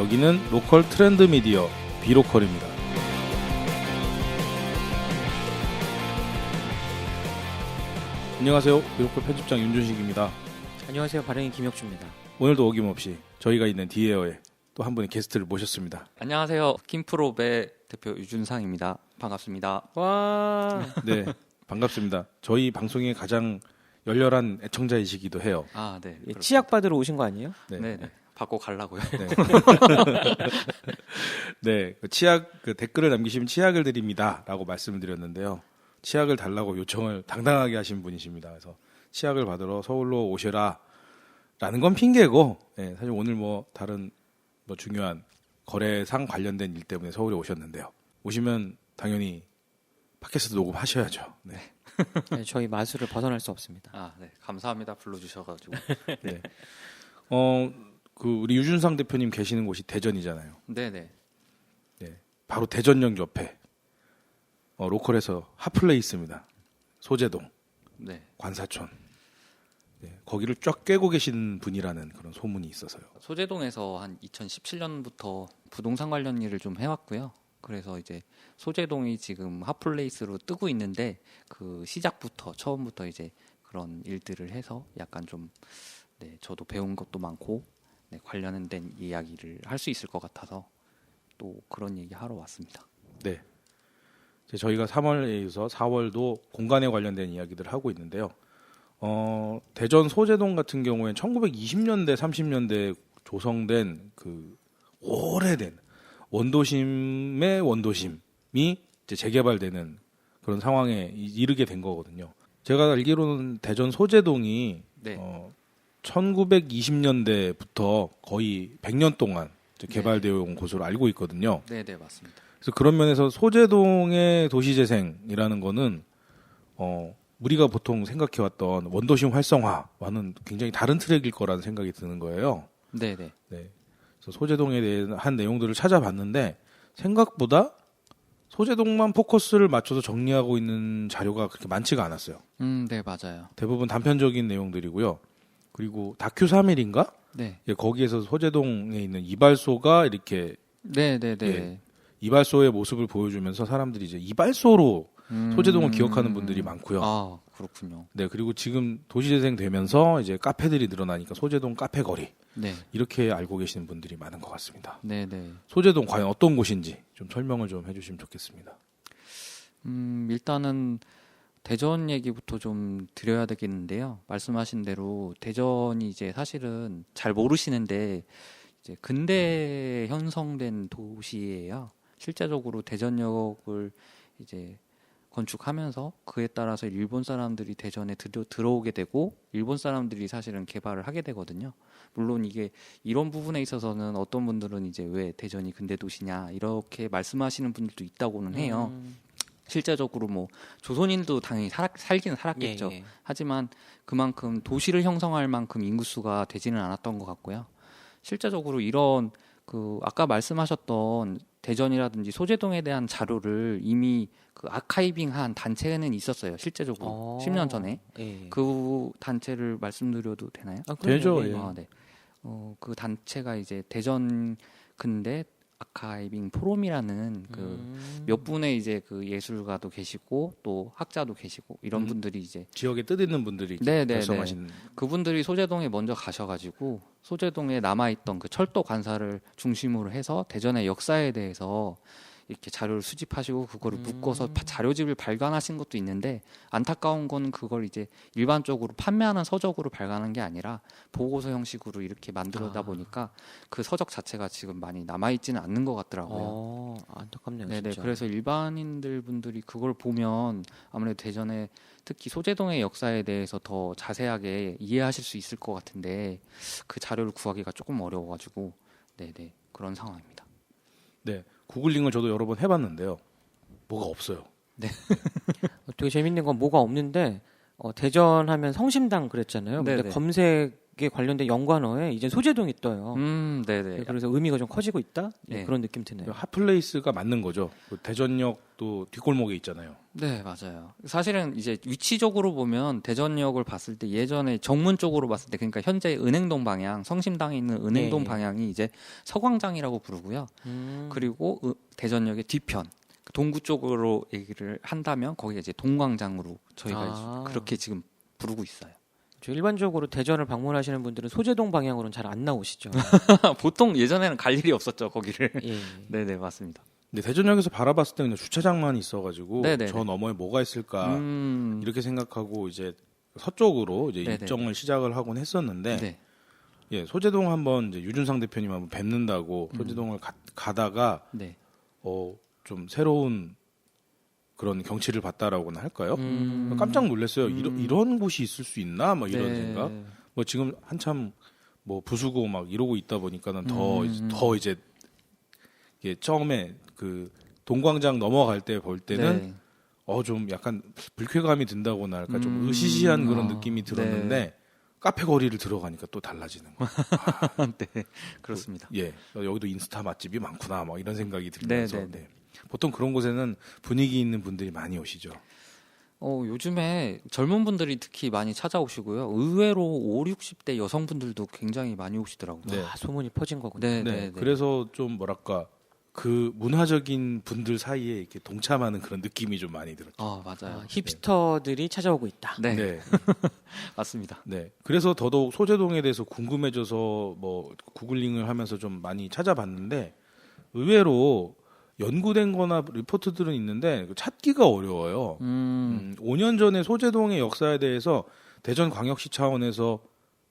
여기는 로컬 트렌드 미디어 비로컬입니다. 안녕하세요. 비로컬 편집장 윤준식입니다. 안녕하세요. 발행인 김혁주입니다. 오늘도 어김없이 저희가 있는 디에어에 또 한 분의 게스트를 모셨습니다. 안녕하세요. 킴프롭의 대표 유준상입니다. 반갑습니다. 와. 네, 반갑습니다. 저희 방송의 가장 열렬한 애청자이시기도 해요. 아, 네. 예, 치약 받으러 오신 거 아니에요? 네. 받고 가려고요. 네. 네, 치약 댓글을 남기시면 치약을 드립니다라고 말씀을 드렸는데요. 치약을 달라고 요청을 당당하게 하신 분이십니다. 그래서 치약을 받으러 서울로 오셔라라는 건 핑계고, 네, 사실 오늘 다른 중요한 거래상 관련된 일 때문에 서울에 오셨는데요. 오시면 당연히 팟캐스트 녹음하셔야죠. 네. 네, 저희 마술을 벗어날 수 없습니다. 아, 네. 감사합니다. 불러주셔가지고. 네. 우리 유준상 대표님 계시는 곳이 대전이잖아요. 네네. 네. 바로 대전역 옆에 로컬에서 핫플레이스입니다. 소재동, 네. 관사촌. 네. 거기를 쫙 꿰고 계신 분이라는 그런 소문이 있어서요. 소재동에서 한 2017년부터 부동산 관련 일을 좀 해왔고요. 그래서 이제 소재동이 지금 핫플레이스로 뜨고 있는데 그 시작부터 처음부터 이제 그런 일들을 해서 약간 좀 네, 저도 배운 것도 많고 네, 관련된 이야기를 할 수 있을 것 같아서 또 그런 얘기 하러 왔습니다. 네. 저희가 3월에 이어서 4월도 공간에 관련된 이야기들을 하고 있는데요. 대전 소재동 같은 경우에는 1920년대, 30년대 조성된 그 오래된 원도심의 원도심이 이제 재개발되는 그런 상황에 이르게 된 거거든요. 제가 알기로는 대전 소재동이 네. 1920년대부터 거의 100년 동안 개발되어 온 곳으로 알고 있거든요. 네, 맞습니다. 그래서 그런 면에서 소재동의 도시재생이라는 거는 우리가 보통 생각해왔던 원도심 활성화와는 굉장히 다른 트랙일 거라는 생각이 드는 거예요. 네. 네. 그래서 소재동에 대한 내용들을 찾아봤는데 생각보다 소재동만 포커스를 맞춰서 정리하고 있는 자료가 그렇게 많지가 않았어요. 네, 맞아요. 대부분 단편적인 내용들이고요. 그리고 다큐 3일인가? 네. 예, 거기에서 소재동에 있는 이발소가 이렇게 네. 예, 이발소의 모습을 보여주면서 사람들이 이제 이발소로 소재동을 기억하는 분들이 많고요. 아, 그렇군요. 네, 그리고 지금 도시재생 되면서 이제 카페들이 늘어나니까 소재동 카페거리 네. 이렇게 알고 계시는 분들이 많은 것 같습니다. 네. 소재동 과연 어떤 곳인지 좀 설명을 좀 해주시면 좋겠습니다. 일단은 대전 얘기부터 좀 드려야 되겠는데요. 말씀하신 대로 대전이 이제 사실은 잘 모르시는데 이제 근대 형성된 도시예요. 실제적으로 대전역을 이제 건축하면서 그에 따라서 일본 사람들이 대전에 들어오게 되고 일본 사람들이 사실은 개발을 하게 되거든요. 물론 이게 이런 부분에 있어서는 어떤 분들은 이제 왜 대전이 근대 도시냐 이렇게 말씀하시는 분들도 있다고는 해요. 실제적으로 조선인도 당연히 살기는 살았겠죠. 예. 하지만 그만큼 도시를 형성할 만큼 인구수가 되지는 않았던 것 같고요. 실제적으로 이런 아까 말씀하셨던 대전이라든지 소재동에 대한 자료를 이미 아카이빙한 단체는 있었어요. 실제적으로 10년 전에 예. 그 단체를 말씀드려도 되나요? 되죠. 예. 네. 그 단체가 이제 대전 근대 아카이빙 포럼이라는 몇 분의 이제 예술가도 계시고 또 학자도 계시고 이런 분들이 이제 지역에 뜻있는 분들이 결성하시는 그분들이 소재동에 먼저 가셔가지고 소재동에 남아있던 그 철도 관사를 중심으로 해서 대전의 역사에 대해서 이렇게 자료를 수집하시고 그거를 묶어서 자료집을 발간하신 것도 있는데 안타까운 건 그걸 이제 일반적으로 판매하는 서적으로 발간한 게 아니라 보고서 형식으로 이렇게 만들다 보니까 그 서적 자체가 지금 많이 남아있지는 않는 것 같더라고요. 안타깝네요. 네네. 진짜. 그래서 일반인들 분들이 그걸 보면 아무래도 대전에 특히 소재동의 역사에 대해서 더 자세하게 이해하실 수 있을 것 같은데 그 자료를 구하기가 조금 어려워가지고 네네 그런 상황입니다. 네, 구글링을 저도 여러 번 해봤는데요. 뭐가 없어요. 네. 되게 재밌는 건 뭐가 없는데 대전 하면 성심당 그랬잖아요. 근데 네네. 관련된 연관어에 이제 소재동이 떠요. 네네. 그래서 의미가 좀 커지고 있다. 네. 그런 느낌 드네요. 핫플레이스가 맞는 거죠. 그 대전역도 뒷골목에 있잖아요. 네, 맞아요. 사실은 이제 위치적으로 보면 대전역을 봤을 때 예전에 정문 쪽으로 봤을 때 그러니까 현재 은행동 방향, 성심당에 있는 은행동 네. 방향이 이제 서광장이라고 부르고요. 그리고 대전역의 뒤편 동구 쪽으로 얘기를 한다면 거기가 이제 동광장으로 저희가 그렇게 지금 부르고 있어요. 일반적으로 대전을 방문하시는 분들은 소재동 방향으로는 잘 안 나오시죠. 보통 예전에는 갈 일이 없었죠, 거기를. 예. 네네, 맞습니다. 근데 대전역에서 바라봤을 때 그냥 주차장만 있어가지고 네네네. 저 너머에 뭐가 있을까 이렇게 생각하고 이제 서쪽으로 이제 네네. 입정을 시작을 하곤 했었는데 네. 예, 소재동 한번 이제 유준상 대표님 한번 뵙는다고 소재동을 가다가 네. 좀 새로운 그런 경치를 봤다라고나 할까요? 깜짝 놀랐어요. 이런 곳이 있을 수 있나? 막 이런 네. 생각. 뭐 지금 한참 뭐 부수고 막 이러고 있다 보니까는 더 이제 이게 처음에 그 동광장 넘어갈 때 볼 때는 네. 좀 약간 불쾌감이 든다고나 할까 좀 으시시한 그런 느낌이 들었는데 네. 카페 거리를 들어가니까 또 달라지는 거. 네, 그렇습니다. 예, 여기도 인스타 맛집이 많구나, 막 이런 생각이 들면서. 네, 네, 네. 보통 그런 곳에는 분위기 있는 분들이 많이 오시죠. 요즘에 젊은 분들이 특히 많이 찾아오시고요. 의외로 5, 60대 여성분들도 굉장히 많이 오시더라고요. 네. 소문이 퍼진 거군요. 네, 네, 네, 네. 그래서 좀 뭐랄까 그 문화적인 분들 사이에 이렇게 동참하는 그런 느낌이 좀 많이 들었죠. 맞아요. 힙스터들이 찾아오고 있다. 네, 네, 맞습니다. 네. 그래서 더더욱 소재동에 대해서 궁금해져서 뭐 구글링을 하면서 좀 많이 찾아봤는데 의외로 연구된거나 리포트들은 있는데 찾기가 어려워요. 5년 전에 소재동의 역사에 대해서 대전광역시 차원에서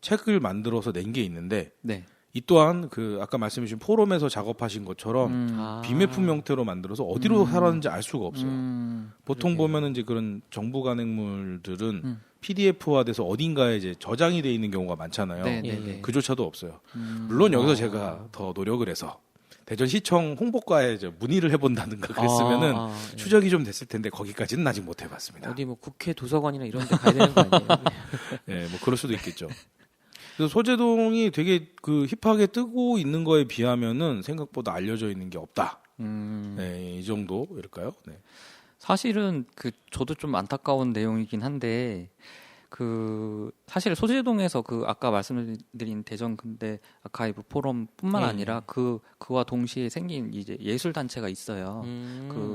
책을 만들어서 낸 게 있는데 네. 이 또한 그 아까 말씀해주신 포럼에서 작업하신 것처럼 비매품 형태로 만들어서 어디로 살았는지 알 수가 없어요. 보통 보면은 이제 그런 정부 간행물들은 PDF화돼서 어딘가에 이제 저장이 돼 있는 경우가 많잖아요. 네, 예, 네, 네. 그조차도 없어요. 물론 여기서 제가 더 노력을 해서 대전시청 홍보과에 이제 문의를 해본다든가 그랬으면은 예. 추적이 좀 됐을 텐데 거기까지는 아직 못 해봤습니다. 어디 뭐 국회 도서관이나 이런 데 가야 되는 거 아니에요? 예, 뭐 그럴 수도 있겠죠. 그래서 소재동이 되게 그 힙하게 뜨고 있는 거에 비하면은 생각보다 알려져 있는 게 없다. 네, 이 정도일까요? 네. 사실은 저도 좀 안타까운 내용이긴 한데 사실 소재동에서 아까 말씀드린 대전 근대 아카이브 포럼뿐만 아니라 그와 동시에 생긴 이제 예술 단체가 있어요.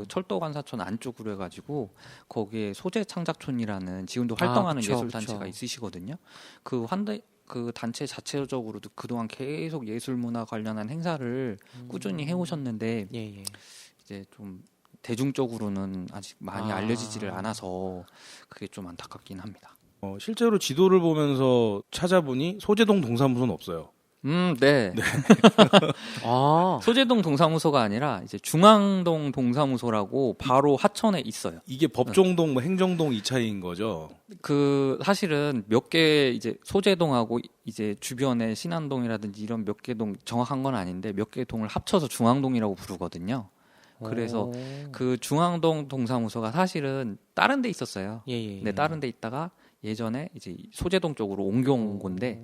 철도 관사촌 안쪽으로 해가지고 거기에 소재 창작촌이라는 지금도 활동하는 그쵸, 예술 그쵸. 단체가 있으시거든요. 그 단체 자체적으로도 그동안 계속 예술 문화 관련한 행사를 꾸준히 해오셨는데 예. 이제 좀 대중적으로는 아직 많이 알려지지를 않아서 그게 좀 안타깝긴 합니다. 실제로 지도를 보면서 찾아보니 소재동 동사무소는 없어요. 네. 소재동 동사무소가 아니라 이제 중앙동 동사무소라고 바로 하천에 있어요. 이게 법정동, 뭐 행정동 이 차이인 거죠. 사실은 몇 개 이제 소재동하고 이제 주변에 신안동이라든지 이런 몇 개 동 정확한 건 아닌데 몇 개 동을 합쳐서 중앙동이라고 부르거든요. 그래서 그 중앙동 동사무소가 사실은 다른 데 있었어요. 예. 네, 다른 데 있다가 예전에 이제 소재동 쪽으로 옮겨온 건데,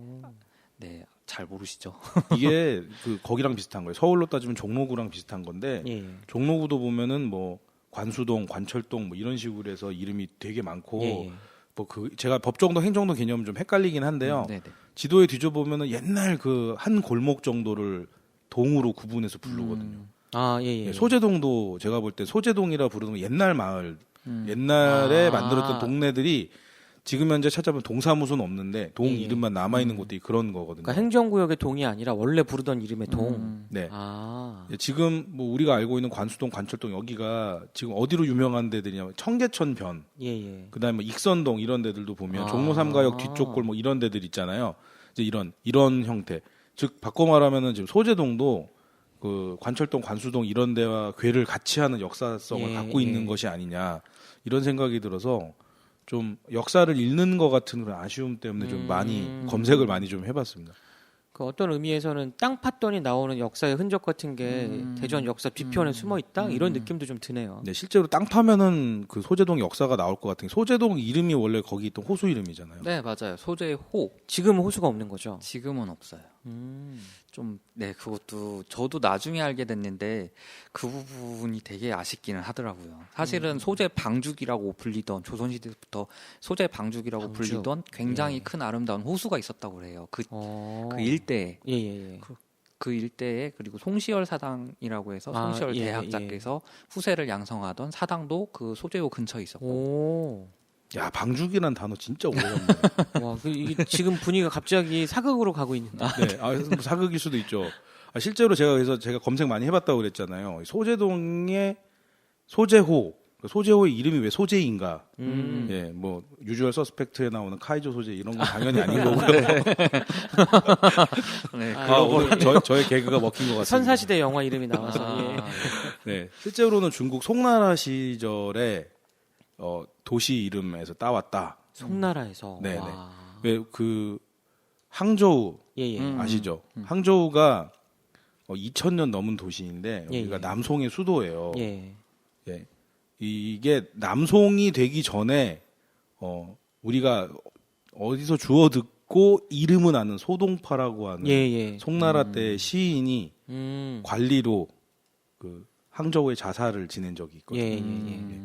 네, 잘 모르시죠. 이게 거기랑 비슷한 거예요. 서울로 따지면 종로구랑 비슷한 건데 예. 종로구도 보면은 뭐 관수동, 관철동 뭐 이런 식으로 해서 이름이 되게 많고 예. 제가 법정동, 행정동 개념은 좀 헷갈리긴 한데요. 네네. 지도에 뒤져보면은 옛날 그 한 골목 정도를 동으로 구분해서 부르거든요. 예. 소재동도 제가 볼 때 소재동이라 부르는 옛날 마을, 옛날에 만들었던 동네들이 지금 현재 찾아보면 동사무소는 없는데 동 이름만 남아있는 곳들이 그런 거거든요. 그러니까 행정구역의 동이 아니라 원래 부르던 이름의 동. 네. 아. 지금 뭐 우리가 알고 있는 관수동, 관철동 여기가 지금 어디로 유명한 데들이냐면 청계천 변, 예. 그다음에 뭐 익선동 이런 데들도 보면 종로 3가역 뒤쪽 골 뭐 이런 데들 있잖아요. 이제 이런 형태. 즉 바꿔 말하면은 지금 소재동도 그 관철동, 관수동 이런 데와 궤를 같이 하는 역사성을 갖고 있는 것이 아니냐 이런 생각이 들어서 좀 역사를 잃는 것 같은 그런 아쉬움 때문에 좀 많이 검색을 많이 좀 해봤습니다. 그 어떤 의미에서는 땅 팠더니 나오는 역사의 흔적 같은 게 대전 역사 뒤편에 숨어 있다 이런 느낌도 좀 드네요. 네, 실제로 땅 파면은 그 소재동 역사가 나올 것 같은 게 소재동 이름이 원래 거기 있던 호수 이름이잖아요. 네, 맞아요. 소재호. 지금은 호수가 없는 거죠. 지금은 없어요. 좀, 네, 그것도 저도 나중에 알게 됐는데 그 부분이 되게 아쉽기는 하더라고요. 사실은 소재 방죽이라고 불리던 조선시대부터 소재 방죽이라고 방죽. 불리던 굉장히 예. 큰 아름다운 호수가 있었다고 그래요. 그 그 일대에. 예예예. 그 일대에 그리고 송시열 사당이라고 해서 송시열 예, 대학자께서 후세를 양성하던 사당도 그 소재호 근처에 있었고 오. 야, 방죽이란 단어 진짜 오래됐네. 와, 이게 지금 분위기가 갑자기 사극으로 가고 있는데. 네, 뭐 사극일 수도 있죠. 실제로 제가 검색 많이 해봤다고 그랬잖아요. 소재동의 소재호, 소재호의 이름이 왜 소재인가? 예, 뭐 유주얼 서스펙트에 나오는 카이조 소재 이런 건 당연히 아닌 거고요. 네, 오늘 저의 개그가 먹힌 것 같습니다. 선사시대 영화 이름이 나와서. 아, 예. 네, 실제로는 중국 송나라 시절에 도시 이름에서 따왔다. 송나라에서. 네네. 와. 왜 그 항저우 예예. 아시죠? 항저우가 2000년 넘은 도시인데 예, 여기가 예. 남송의 수도예요. 예. 예. 이게 남송이 되기 전에 우리가 어디서 주워 듣고 이름은 아는 소동파라고 하는 예예. 송나라 때 시인이 관리로 그 항저우의 자사를 지낸 적이 있거든요. 예예예.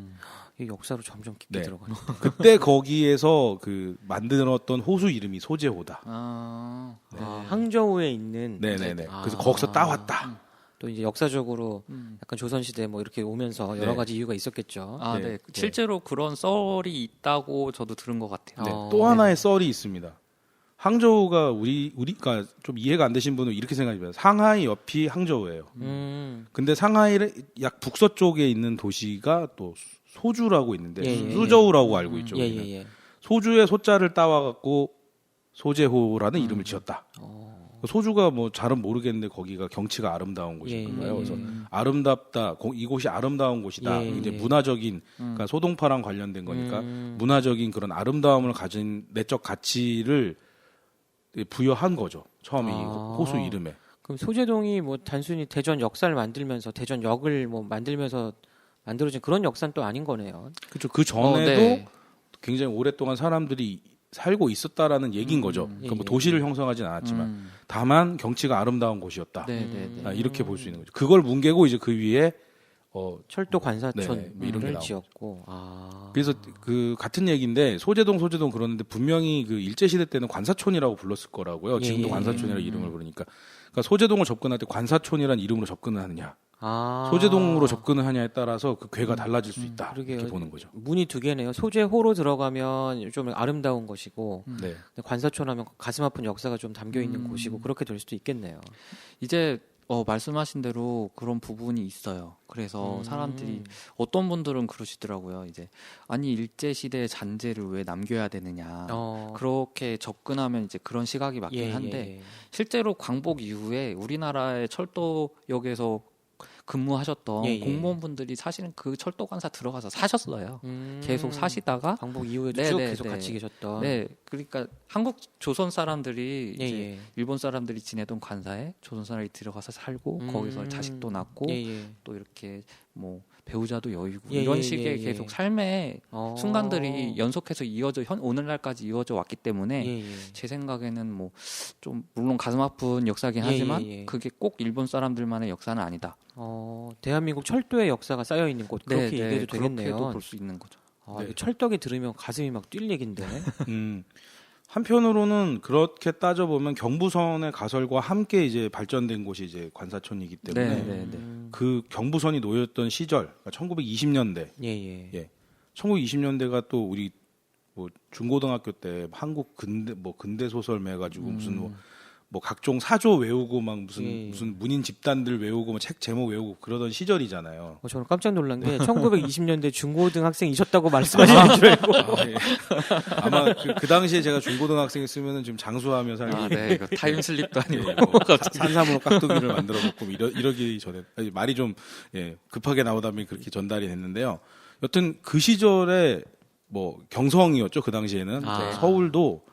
이 역사로 점점 깊게 네. 들어가네. 그때 거기에서 그 만들었던 호수 이름이 소재호다. 아, 네. 항저우에 있는 네네네. 아. 그래서 거기서 따왔다. 또 이제 역사적으로 약간 조선시대 뭐 이렇게 오면서 여러 네. 가지 이유가 있었겠죠. 아, 네. 네. 실제로 그런 썰이 있다고 저도 들은 것 같아요. 네, 또 하나의 썰이 있습니다. 항저우가 우리가 좀 이해가 안 되신 분은 이렇게 생각해봐요. 상하이 옆이 항저우예요. 근데 상하이의 약 북서쪽에 있는 도시가 또 소주라고 있는데 예, 예, 수저우라고 알고 있죠. 우리는. 예예예. 소주의 소자를 따와갖고 소재호라는 이름을 지었다. 소주가 뭐 잘은 모르겠는데 거기가 경치가 아름다운 곳인가요? 예, 그래서 아름답다. 이곳이 아름다운 곳이다. 예, 이제 예. 문화적인 그러니까 소동파랑 관련된 거니까 문화적인 그런 아름다움을 가진 내적 가치를 부여한 거죠. 처음에 이 호수 이름에. 그럼 소재동이 뭐 단순히 대전 역사를 만들면서 대전역을 뭐 만들면서 만들어진 그런 역사는 또 아닌 거네요. 그렇죠. 그 전에도 네. 굉장히 오랫동안 사람들이 살고 있었다라는 얘기인 거죠. 그러니까 뭐 도시를 형성하진 않았지만 다만 경치가 아름다운 곳이었다. 네, 네, 네. 이렇게 볼 수 있는 거죠. 그걸 뭉개고 이제 그 위에 철도 관사촌을 네, 뭐 이런 게 나오고. 지었고. 그래서 그 같은 얘기인데 소재동 그러는데 분명히 그 일제 시대 때는 관사촌이라고 불렀을 거라고요. 지금도 예, 관사촌이라는 이름을 부르니까. 그러니까 소재동을 접근할 때 관사촌이라는 이름으로 접근을 하느냐, 아. 소재동으로 접근을 하냐에 따라서 그 궤가 달라질 수 있다. 그러게요. 이렇게 보는 거죠. 문이 두 개네요. 소재호로 들어가면 좀 아름다운 것이고 네. 관사촌 하면 가슴 아픈 역사가 좀 담겨 있는 곳이고 그렇게 될 수도 있겠네요. 이제 말씀하신 대로 그런 부분이 있어요. 그래서 사람들이 어떤 분들은 그러시더라고요. 이제 아니 일제 시대의 잔재를 왜 남겨야 되느냐. 그렇게 접근하면 이제 그런 시각이 맞긴 예, 한데 예. 실제로 광복 이후에 우리나라의 철도역에서 근무하셨던 예, 예. 공무원분들이 사실은 그 철도관사 들어가서 사셨어요. 계속 사시다가 광복 이후에도 네, 쭉 네, 계속 네. 같이 계셨던. 네, 그러니까 한국 조선 사람들이 예, 이제 예. 일본 사람들이 지내던 관사에 조선 사람이 들어가서 살고 거기서 자식도 낳고 예, 예. 또 이렇게 뭐 배우자도 여의고 예, 이런 예, 식의 예, 예. 계속 삶의 순간들이 연속해서 이어져 오늘날까지 이어져 왔기 때문에 예, 예. 제 생각에는 뭐 좀 물론 가슴 아픈 역사긴 예, 하지만 예, 예. 그게 꼭 일본 사람들만의 역사는 아니다. 대한민국 철도의 역사가 쌓여 있는 곳 그렇게 네, 얘기해도 되겠네요. 그렇게도 볼 수 있는 거죠. 네. 철덕이 들으면 가슴이 막 뛸 얘긴데. 한편으로는 그렇게 따져보면 경부선의 가설과 함께 이제 발전된 곳이 이제 관사촌이기 때문에 네, 네, 네. 그 경부선이 놓였던 시절, 그러니까 1920년대, 예. 1920년대가 또 우리 뭐 중고등학교 때 한국 근대 소설 매가지고 무슨 뭐 각종 사조 외우고 막 무슨 문인 집단들 외우고 뭐 책 제목 외우고 그러던 시절이잖아요. 저는 깜짝 놀란 게 1920년대 중고등학생이셨다고 말씀하시는 줄 알고. 아마 그 당시에 제가 중고등학생이었으면 지금 장수하며 살기. 아, 네, 이거 타임슬립도 아니고 산삼으로 깍두기를 만들어 먹고 이러기 전에 말이 좀 급하게 나오다 보니 그렇게 전달이 됐는데요. 여튼 그 시절에 뭐 경성이었죠. 그 당시에는 서울도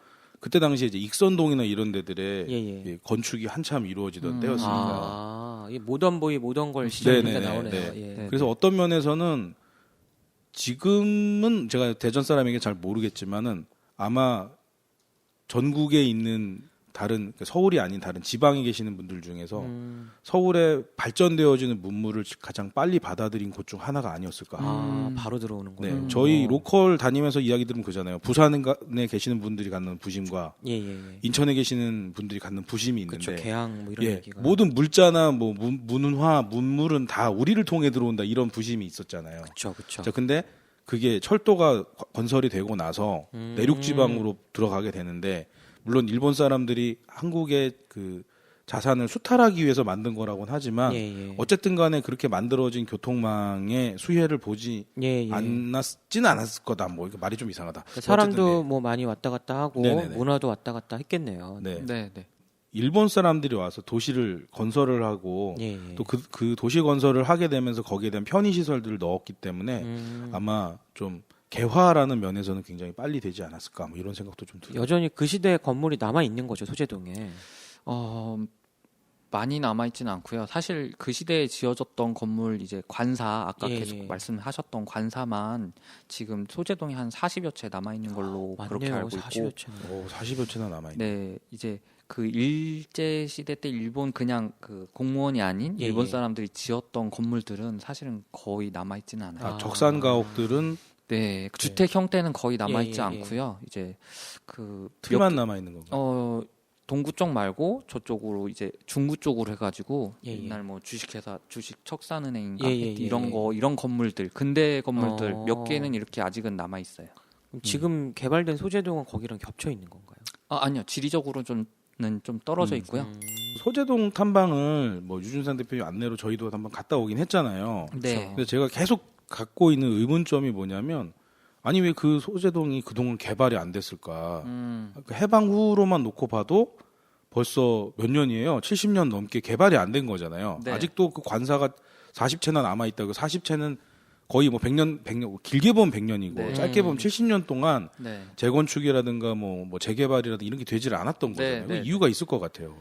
그때 당시에 이제 익선동이나 이런 데들의 예. 예, 건축이 한참 이루어지던 때였습니다. 아, 이 모던보이 모던걸 시절 때 네네네, 나오네요. 네. 예. 그래서 어떤 면에서는 지금은 제가 대전 사람에게 잘 모르겠지만은 아마 전국에 있는 다른 그러니까 서울이 아닌 다른 지방에 계시는 분들 중에서 서울에 발전되어지는 문물을 가장 빨리 받아들인 곳 중 하나가 아니었을까. 바로 들어오는군요. 네, 저희 로컬 다니면서 이야기 들으면 그잖아요. 부산에 계시는 분들이 갖는 부심과 예. 인천에 계시는 분들이 갖는 부심이 있는데 그렇죠. 개항 뭐 이런 예, 얘기가. 모든 물자나 뭐 문화, 문물은 다 우리를 통해 들어온다 이런 부심이 있었잖아요. 그렇죠. 자, 근데 그게 철도가 건설이 되고 나서 내륙 지방으로 들어가게 되는데 물론 일본 사람들이 한국의 그 자산을 수탈하기 위해서 만든 거라고는 하지만 예. 어쨌든 간에 그렇게 만들어진 교통망의 수혜를 보지 예. 않았지는 않았을 거다. 뭐 이거 말이 좀 이상하다. 그러니까 사람도 어쨌든, 뭐 많이 왔다 갔다 하고 네네네. 문화도 왔다 갔다 했겠네요. 네. 네. 일본 사람들이 와서 도시를 건설을 하고 예. 또 그 도시 건설을 하게 되면서 거기에 대한 편의 시설들을 넣었기 때문에 아마 좀 개화라는 면에서는 굉장히 빨리 되지 않았을까 뭐 이런 생각도 좀 들어요. 여전히 그 시대의 건물이 남아 있는 거죠, 소재동에. 많이 남아있지는 않고요. 사실 그 시대에 지어졌던 건물 이제 관사 아까 예, 계속 예. 말씀하셨던 관사만 지금 소재동에 한 40여 채 남아있는 걸로 그렇게 맞네요, 알고 있고 40여 채. 40여 채나 남아있네. 네, 이제 그 일제 시대 때 일본 그냥 그 공무원이 아닌 예, 일본 예. 사람들이 지었던 건물들은 사실은 거의 남아있지는 않아요. 적산 가옥들은 네, 그 주택 형태는 거의 남아있지 예, 예. 않고요. 이제 그 틀만 남아있는 건가요? 동구 쪽 말고 저쪽으로 이제 중구 쪽으로 해가지고 예, 예. 옛날 뭐 주식회사 주식척산은행인가 예, 이런 거 이런 건물들 근대 건물들 몇 개는 이렇게 아직은 남아 있어요. 그럼 지금 개발된 소재동은 거기랑 겹쳐 있는 건가요? 아니요, 지리적으로 좀 떨어져 있고요. 소재동 탐방을 뭐 유준산 대표님 안내로 저희도 한번 갔다 오긴 했잖아요. 네. 근데 제가 계속 갖고 있는 의문점이 뭐냐면 아니 왜 그 소재동이 그동안 개발이 안 됐을까? 그 해방 후로만 놓고 봐도 벌써 몇 년이에요? 70년 넘게 개발이 안 된 거잖아요. 네. 아직도 그 관사가 40채나 남아 있다. 그 40채는 거의 뭐 100년 길게 보면 100년이고 네. 짧게 보면 70년 동안 네. 재건축이라든가 뭐 재개발이라든가 이런 게 되질 않았던 네, 거잖아요. 네, 이유가 있을 것 같아요.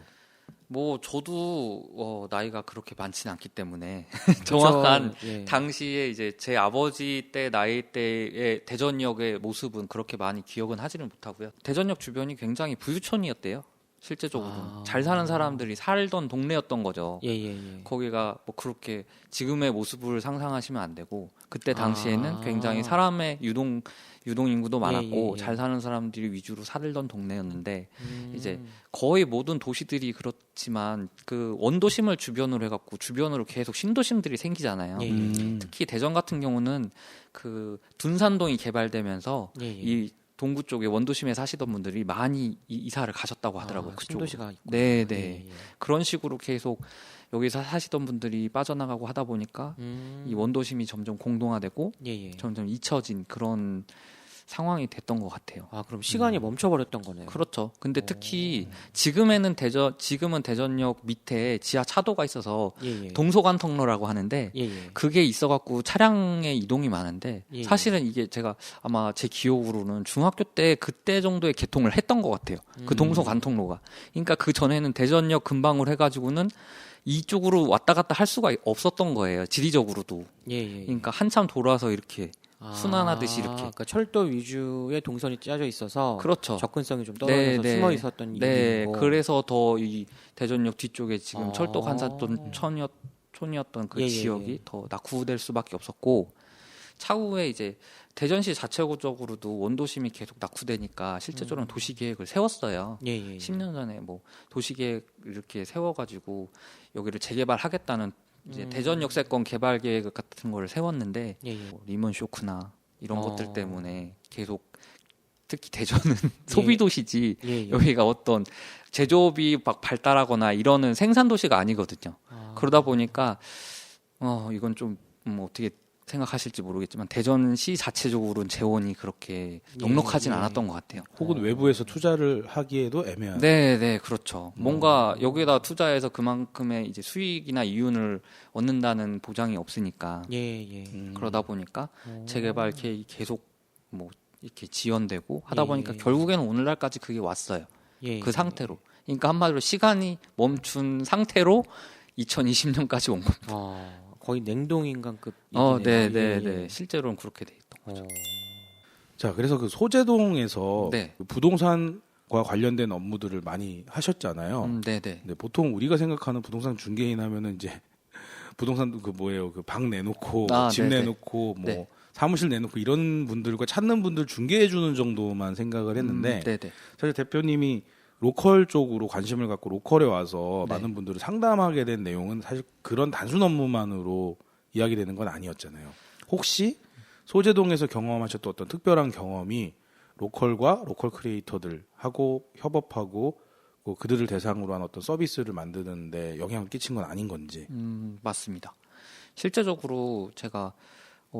뭐 저도 나이가 그렇게 많지는 않기 때문에 정확한 예. 당시에 이제 제 아버지 때 나이 때의 대전역의 모습은 그렇게 많이 기억은 하지는 못하고요. 대전역 주변이 굉장히 부유촌이었대요. 실제적으로 잘 사는 사람들이 살던 동네였던 거죠. 예. 거기가 뭐 그렇게 지금의 모습을 상상하시면 안 되고 그때 당시에는 굉장히 사람의 유동 인구도 많았고 예. 잘 사는 사람들이 위주로 살던 동네였는데 이제 거의 모든 도시들이 그렇지만 그 원도심을 주변으로 해갖고 주변으로 계속 신도심들이 생기잖아요. 예. 특히 대전 같은 경우는 그 둔산동이 개발되면서 예. 이 동구 쪽에 원도심에 사시던 분들이 많이 이사를 가셨다고 하더라고요. 그쪽으로. 신도시가 있고. 네. 예. 그런 식으로 계속 여기서 사시던 분들이 빠져나가고 하다 보니까 이 원도심이 점점 공동화되고 예. 점점 잊혀진 그런 상황이 됐던 것 같아요. 아, 그럼 시간이 멈춰버렸던 거네요. 그렇죠. 근데 특히 지금은 대전역 밑에 지하 차도가 있어서 예. 동서간통로라고 하는데 예. 그게 있어갖고 차량의 이동이 많은데 예. 사실은 이게 제가 아마 제 기억으로는 중학교 때 그때 정도의 개통을 했던 것 같아요. 그 동서간통로가. 그러니까 그 전에는 대전역 근방으로 해가지고는 이쪽으로 왔다 갔다 할 수가 없었던 거예요. 지리적으로도. 예. 그러니까 한참 돌아서 이렇게 순환하듯이 이렇게. 그러니까 철도 위주의 동선이 짜져 있어서 그렇죠. 접근성이 좀 떨어져서 숨어 있었던 네, 이유고. 그래서 더 이 대전역 뒤쪽에 지금 아. 철도 간사촌이었던 그 예. 지역이 더 낙후될 수밖에 없었고 차후에 이제 대전시 자체적으로도 원도심이 계속 낙후되니까 실제적으로는 도시계획을 세웠어요. 예. 10년 전에 뭐 도시계획 이렇게 세워가지고 여기를 재개발하겠다는 이제 대전 역세권 개발 계획 같은 거를 세웠는데 예. 뭐 리먼 쇼크나 이런 것들 때문에 계속 특히 대전은 소비 도시지 예. 여기가 어떤 제조업이 막 발달하거나 이러는 생산 도시가 아니거든요. 그러다 보니까 이건 좀 어떻게 생각하실지 모르겠지만 대전시 자체적으로는 재원이 그렇게 넉넉하진 않았던 것 같아요. 혹은 외부에서 투자를 하기에도 애매한. 네, 그렇죠. 뭔가 여기에다 투자해서 그만큼의 이제 수익이나 이윤을 얻는다는 보장이 없으니까. 예. 그러다 보니까 재개발 계획이 계속 뭐 이렇게 지연되고 하다 예. 보니까 결국에는 오늘날까지 그게 왔어요. 예. 그 상태로. 그러니까 한마디로 시간이 멈춘 상태로 2020년까지 온 겁니다. 거의 냉동인간급. 네. 실제로는 그렇게 돼 있던 거죠. 자, 그래서 그 소재동에서 네. 그 부동산과 관련된 업무들을 많이 하셨잖아요. 네네. 근데 보통 우리가 생각하는 부동산 중개인 하면은 이제 부동산 그 뭐예요? 그 방 내놓고 집 네네. 내놓고 뭐 네. 사무실 내놓고 이런 분들과 찾는 분들 중개해 주는 정도만 생각을 했는데 네네. 사실 대표님이 로컬 쪽으로 관심을 갖고 로컬에 와서 네. 많은 분들을 상담하게 된 내용은 사실 그런 단순 업무만으로 이야기되는 건 아니었잖아요. 혹시 소재동에서 경험하셨던 어떤 특별한 경험이 로컬과 로컬 크리에이터들하고 협업하고 그들을 대상으로 한 어떤 서비스를 만드는데 영향을 끼친 건 아닌 건지. 맞습니다. 실제적으로 제가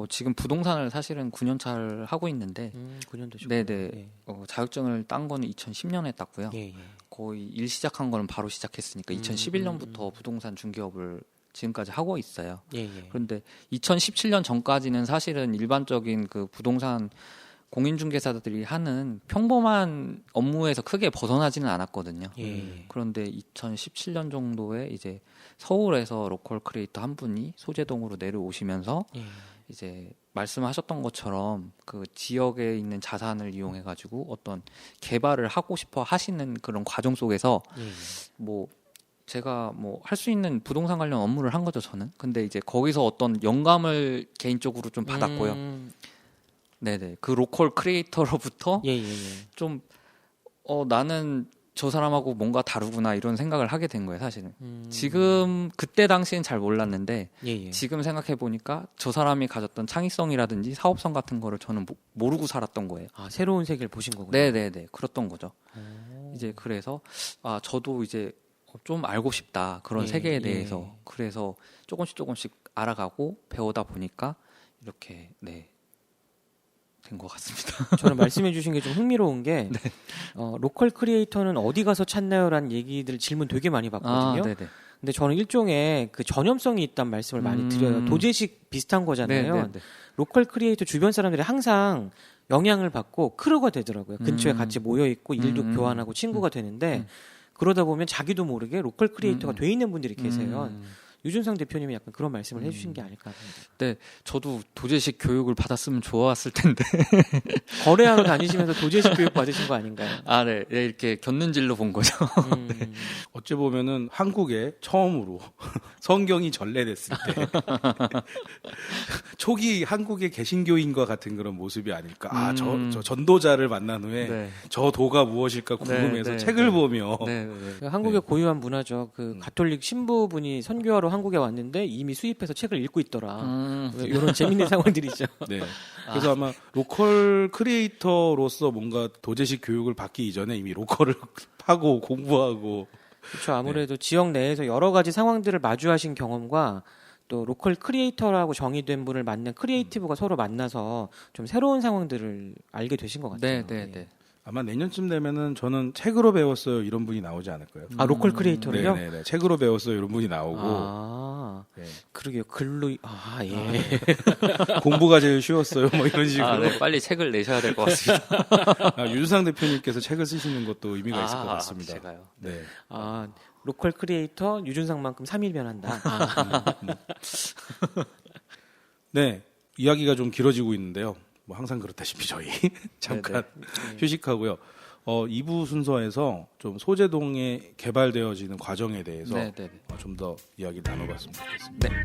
지금 부동산을 사실은 9년 차를 하고 있는데 9년 되셨고. 네네. 예. 자격증을 딴 거는 2010년에 땄고요. 예. 거의 일 시작한 거는 바로 시작했으니까 2011년부터 부동산 중개업을 지금까지 하고 있어요. 예. 그런데 2017년 전까지는 사실은 일반적인 그 부동산 공인중개사들이 하는 평범한 업무에서 크게 벗어나지는 않았거든요. 예. 그런데 2017년 정도에 이제 서울에서 로컬 크리에이터 한 분이 소재동으로 내려오시면서 예. 이제 말씀하셨던 것처럼 그 지역에 있는 자산을 이용해 가지고 어떤 개발을 하고 싶어 하시는 그런 과정 속에서 예. 뭐 제가 뭐 할 수 있는 부동산 관련 업무를 한 거죠, 저는. 근데 이제 거기서 어떤 영감을 개인적으로 좀 받았고요. 네네. 그 로컬 크리에이터로부터 예. 좀 나는 저 사람하고 뭔가 다르구나 이런 생각을 하게 된 거예요, 사실은. 지금 그때 당시엔 잘 몰랐는데 예. 지금 생각해 보니까 저 사람이 가졌던 창의성이라든지 사업성 같은 거를 저는 모르고 살았던 거예요. 새로운 세계를 보신 거군요. 네네네. 그랬던 거죠. 이제 그래서 저도 이제 좀 알고 싶다 그런 예, 세계에 예. 대해서. 그래서 조금씩 알아가고 배우다 보니까 이렇게 된 것 같습니다. 저는 말씀해 주신 게 좀 흥미로운 게 네. 로컬 크리에이터는 어디 가서 찾나요라는 얘기들 질문 되게 많이 받거든요. 네네. 근데 저는 일종의 그 전염성이 있다는 말씀을 많이 드려요. 도제식 비슷한 거잖아요. 네네네. 로컬 크리에이터 주변 사람들이 항상 영향을 받고 크루가 되더라고요. 근처에 같이 모여 있고 일도 교환하고 친구가 되는데 그러다 보면 자기도 모르게 로컬 크리에이터가 돼 있는 분들이 계세요. 유준상 대표님이 약간 그런 말씀을 해주신 게 아닐까 합니다. 네, 저도 도제식 교육을 받았으면 좋았을 텐데. 거래하러 다니시면서 도제식 교육 받으신 거 아닌가요? 네, 이렇게 곁눈질로 본 거죠. 어찌 보면은 한국에 처음으로 성경이 전래됐을 때 초기 한국의 개신교인과 같은 그런 모습이 아닐까. 저 전도자를 만난 후에 네. 저 도가 무엇일까 궁금해서 네, 책을 보며 그 한국의 고유한 문화죠. 그 가톨릭 신부분이 선교하러 한국에 왔는데 이미 수입해서 책을 읽고 있더라. 이런 재밌는 상황들이죠. 네. 그래서 아마 로컬 크리에이터로서 뭔가 도제식 교육을 받기 이전에 이미 로컬을 파고 공부하고 그렇죠. 아무래도 지역 내에서 여러 가지 상황들을 마주하신 경험과 또 로컬 크리에이터라고 정의된 분을 만난 크리에이티브가 서로 만나서 좀 새로운 상황들을 알게 되신 것 같아요. 네. 아마 내년쯤 되면은 저는 책으로 배웠어요 이런 분이 나오지 않을까요? 로컬 크리에이터를요? 네네네. 책으로 배웠어요 이런 분이 나오고 네. 그러게요. 글로 예. 공부가 제일 쉬웠어요 뭐 이런 식으로 네, 빨리 책을 내셔야 될 것 같습니다. 유준상 대표님께서 책을 쓰시는 것도 의미가 있을 것 같습니다. 제가요. 네. 로컬 크리에이터 유준상만큼 3일 변한다. 네. 이야기가 좀 길어지고 있는데요. 뭐 항상 그렇다시피 저희 잠깐 휴식하고요. 2부 순서에서 좀 소재동에 개발되어지는 과정에 대해서 좀 더 이야기를 나눠봤으면 좋겠습니다. 네.